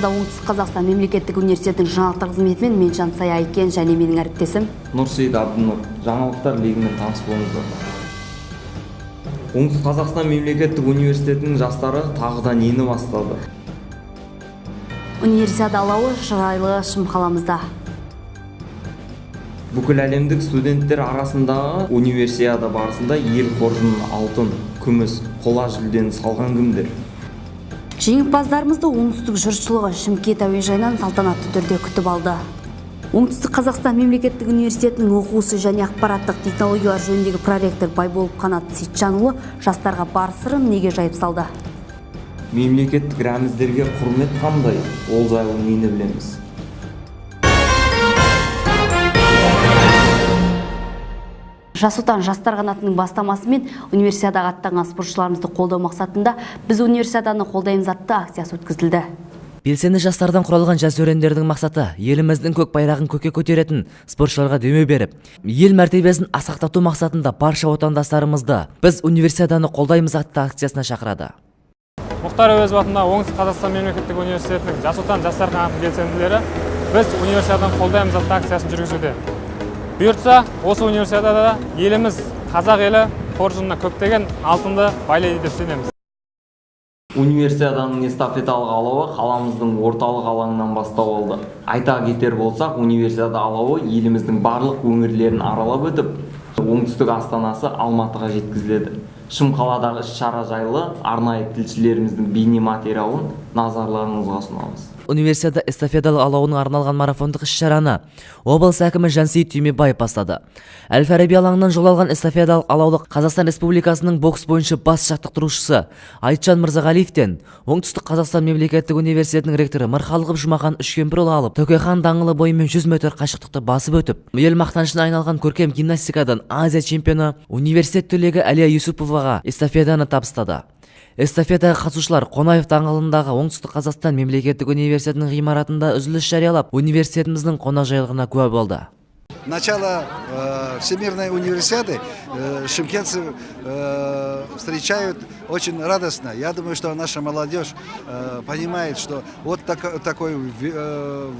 Студиясында Оңтүстік Қазақстан мемлекеттік университетінің жаңалықтар қызметімен мен Жансая Айкен және менің әріптесім Нұрсейіт Абдынұр. Жаңалықтар легімен таныс болыңыздар. Оңтүстік Қазақстан мемлекеттік университетінің жастары тағыда нені бастады? Универсиада алауы шырайлы шым қаламызда. Бүкіл әлемдік студенттер арасындағы универсиада барысында ел қоржынын алтын, күміс, қола жүлдені салған кімдер? Жеңімпаздарымызды оңтүстік жұртшылығы Шымкент әуежайынан салтанатты түрде күтіп алды. Оңтүстік Қазақстан мемлекеттік университетінің оқуысы және ақпараттық технологиялар жөніндегі проректор Байболов Қанат Сейтжанұлы жастарға бар сырын неге жайып салды? Мемлекеттік рәміздерге құрмет қандай? Ол жайлы нені білеміз? Жас отан жастар қанатының бастамасымен универсиадаға аттанған спортшыларымызды қолдау мақсатында біз универсиаданы қолдаймыз атты акциясы өткізілді. Белсенді жастардан құралған жас өрендердің мақсаты еліміздің көк байрағын көкке көтеретін спортшыларға демеу беріп, ел мәртебесін асқақтату мақсатында барша отандастарымызды біз универсиаданы қолдаймыз атты акциясына шақырады. Мұхтар Әуезов атындағы Оңтүстік Қазақстан мемлекеттік университетінің жас отан жастар қанатының белсенділері біз универсиаданы қолдаймыз атты акциясын жүргізуде. Бұйыртса, осы универсиадада еліміз, қазақ елі қоржынына көптеген алтынды байлайды деп сенеміз. Универсиаданың эстафеталық алауы қаламыздың орталық алаңынан бастау алды. Айта кетер болсақ, универсиада алауы еліміздің барлық өңірлерін аралап өтіп, оңтүстік астанасы Алматыға жеткізіледі. Шымқаладағы іс-шара жайлы арнайы тілшілеріміздің бейне материалын назарларыңызға ұсынамыз. Универсиада эстафеталық алауының арналған марафондық іс-шараны облыс әкімі Жансейіт Түймебаев бастады. Әл-Фараби алаңынан жол алған эстафеталық алауды Қазақстан Республикасының бокс бойынша бас жаттықтырушысы Айтжан Мырзағалиевтен Оңтүстік Қазақстан мемлекеттік университетінің ректоры Мырхалықов Жұмахан Үшкемпірұлы алып, Төкехан даңғылы бойымен 100 метр қашықтықты басып өтіп, ел мақтанышына айналған көркем гимнастикадан Азия чемпионы университет түлегі Әлия Юсуповаға эстафетаны табыстады. Эстафетаға қатысушылар Қонаев даңғылындағы Оңтүстік Қазақстан мемлекеттік университетінің ғимаратында үзіліс жариялап, университетіміздің қонақжайлығына куә болды. Начало Всемирной универсиады шымкентцы встречают очень радостно. Я думаю, что наша молодежь понимает, что вот такой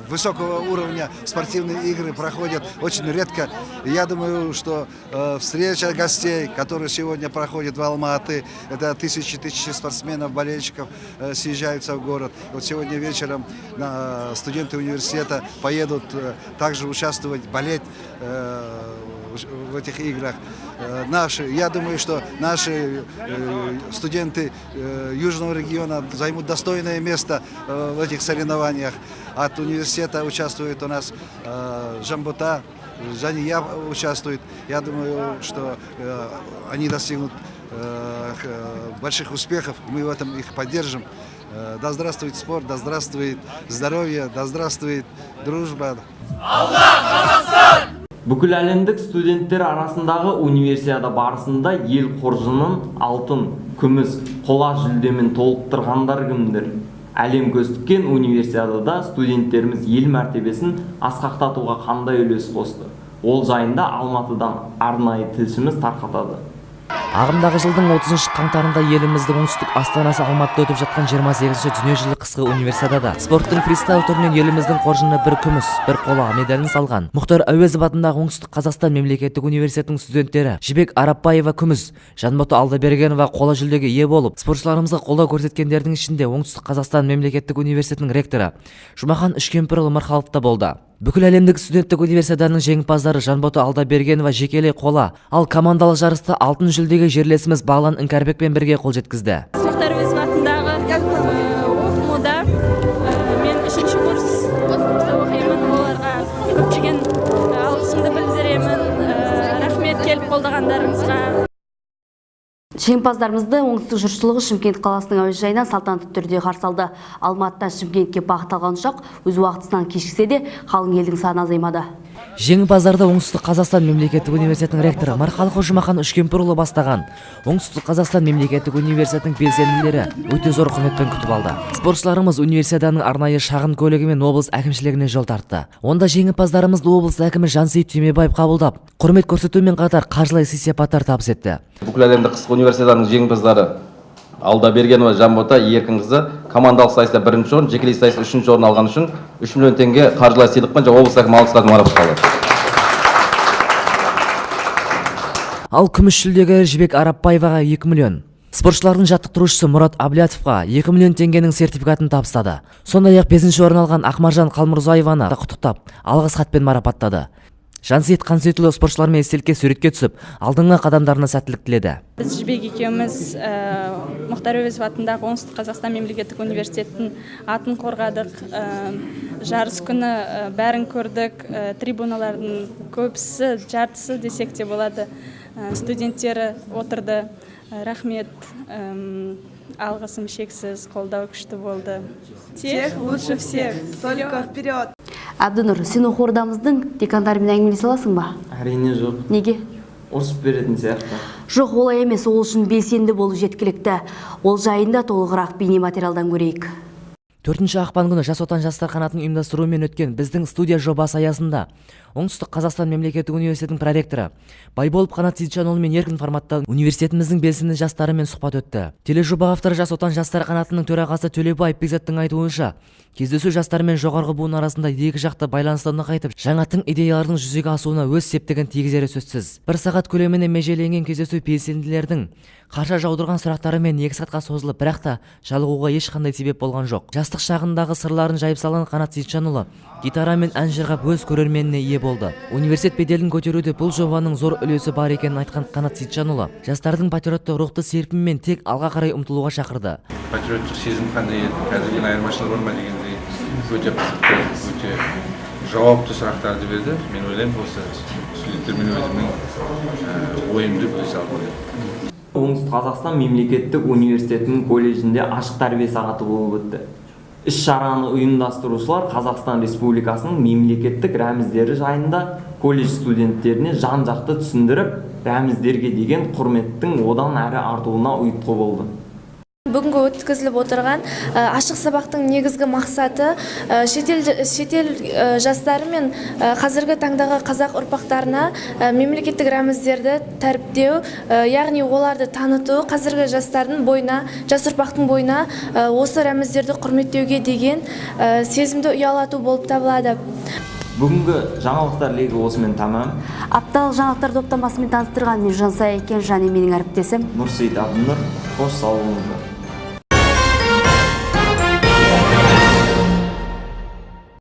высокого уровня спортивные игры проходят очень редко. Я думаю, что встреча гостей, которые сегодня проходят в Алматы, это тысячи спортсменов, болельщиков съезжаются в город. Вот сегодня вечером студенты университета поедут также участвовать, болеть в этих играх. Я думаю, что наши студенты Южного региона займут достойное место в этих соревнованиях. От университета участвует у нас Жамбута, Жания участвует. Я думаю, что они достигнут больших успехов, мы в этом их поддержим. Да здравствует спорт, да здравствует здоровье, да здравствует дружба. Бүкіл әлемдік студенттер арасындағы универсиада барысында ел қоржынын алтын, күміс, қола жүлдемен толықтырғандар кімдер? Әлем көз тіккен универсиадада студенттеріміз ел мәртебесін асқақтатуға қандай үлес қосты? Ол жайында Алматыдан арнайы тілшіміз тарқатады. Ағымдағы жылдың 30 қаңтарында еліміздің оңтүстік астанасы Алматыда өтіп жатқан 28-ші дүниежүзілік қысқы универсиадада спорттың фристайл түрінен еліміздің қоржынына бір күміс, бір қола медалін салған. Мұхтар Әуезов атындағы Оңтүстік Қазақстан мемлекеттік университетінің студенттері Жібек Арапбаева күміс, Жанбота Алдабергенова қола жүлдеге ие болып, спортшыларымызға қолдау көрсеткендердің ішінде Оңтүстік Қазақстан мемлекеттік университетінің ректоры Жұмахан Үшкемпірұлы Мырхалықов та болды. Бүкіл әлемдік студенттік универсиаданың жеңімпаздары Жанбота Алдабергенова жекелей қола, ал командалық жарыста алтын жүлдеге жерлесіміз Бағлан Іңкәрбекпен бірге қол жеткізді. Мұхтар Әуезов атындағы оқымуда мен 3-ші курс оқимын, оларға көптеген алғысымды білдіремін, рахмет келіп қолдағандарыңызға. Жеңімпаздарымызды оңтүстік жұртшылығы Шымкент қаласының әуежайынан салтанатты түрде қарсы алды. Алматыдан Шымкентке бағыт алған ұшақ өз уақытысынан кешіксе де қалың елдің саны азаймады. Жеңімпаздарды Оңтүстік Қазақстан мемлекеттік университетінің ректоры Мырхалықов Жұмахан Үшкемпірұлы бастаған Оңтүстік Қазақстан мемлекеттік университетінің белсенділері өте зор құрметпен күтіп алды. Спортшыларымыз универсиаданың арнайы шағын көлігімен облыс әкімшілігіне жол тартты. Онда жеңімпаздарымызды облыс әкімі Жансейіт Түймебаев қабылдап, құрмет көрсетумен қатар қаржылай сый-сияпаттар табыс етті. Бүкіл әлемдік қысқы универсиаданың жеңімпаздары Алдабергенова Жанбота Еркінқызы командалық сайыста 1-ші орын, жекелей сайыста 3-ші орын алған үшін 3 миллион теңге қаржылай сыйлықпен облыс әкімі алғыс хатымен марапатталды. Ал күміс жүлдегер Жібек Арапбаеваға 2 миллион. Спортшылардың жаттықтырушысы Мұрат Аблятовқа 2 миллион теңгенің сертификатын табыстады. Сондай-ақ 5-ші орын алған Ақмаржан Қалмұрзаеваны құттықтап, алғыс хатпен марапаттады. Жансейіт Қансейітұлы спортшылармен естелікке суретке түсіп, алдыңғы қадамдарына сәттілік тіледі. Біз Жібек екеуміз Мұхтар Әуезов атындағы Оңтүстік Қазақстан мемлекеттік университеттің атын қорғадық. Жарыс күні бәрін көрдік. Трибуналардың көбісі, жартысы десек те болады. Студенттері отырды. Рахмет. Алғысым шексіз, қолдау күшті болды. Тех лучше всех, только вперед! Абдынұр, сен оқу ордамыздың декандарымен әңгімелесе аласың ба? Әрине жоқ. Неге? Ұрсып беретін сияқты. Жоқ, олай емес, ол үшін белсенді болу жеткілікті. Ол жайында толығырақ бейнематериалдан көрейік. 4 ақпан күні Жас Отан жастар қанатының ұйымдастыруымен өткен біздің студия жобасы аясында Оңтүстік Қазақстан мемлекеттік университетінің проректоры Байболов Қанат Сейітжанұлы мен еркін форматта университетіміздің белсенді жастарымен сұхбат өтті. Тележоба авторы Жас Отан жастар қанатының төрағасы Төлебай Бекзаттың айтуынша, кездесу жастар мен жоғарғы буын арасында екі жақты байланысты нығайтып, жаңа тың идеялардың жүзеге асуына өз септігін тигізері сөзсіз. 1 сағат көлеміне межеленген кездесу белсенділердің қарша жаудырған сұрақтары мен 2 сағатқа созылып, бірақ та жалығуға ешқандай себеп болған жоқ. Жастық шағындағы сырларын жайып салған Қанат Сейітжанұлы гитара мен ән жырғап өз көрерменіне ие болды. Университет беделін көтеруде бұл жобаның зор үлесі бар екенін айтқан Қанат Сейітжанұлы жастардың патриоттық рухты серпінмен тек алға қарай ұмтылуға шақырды. Патриоттық сезім қандай еді, қазірген айырмашылығы бар ма дегендей өте қызықты, өте жауапты сұрақтарды берді. Мен ойлаймын, осы студенттермен өзімнің ойымды бөлісе алдым. Оңтүстік Қазақстан мемлекеттік университетінің колледжінде ашық тәрбие сағаты болып өтті. Іс-шараны ұйымдастырушылар Қазақстан Республикасының мемлекеттік рәміздері жайында колледж студенттеріне жан-жақты түсіндіріп, рәміздерге деген құрметтің одан әрі артуына ұйытқы болды. Бүгінгі өткізіліп отырған ашық сабақтың негізгі мақсаты шетел жастары мен қазіргі таңдағы қазақ ұрпақтарына мемлекеттік рәміздерді тәріптеу, яғни оларды таныту, қазіргі жастардың бойына, жас ұрпақтың бойына осы рәміздерді құрметтеуге деген сезімді ұялату болып табылады. Бүгінгі жаңалықтар легі осымен тамам. Апталық жаңалықтар топтамасымен таныстырған мен Жансая Екен, және менің әріптесім Нұрсейіт Абдынұр. Қош сау болыңыздар.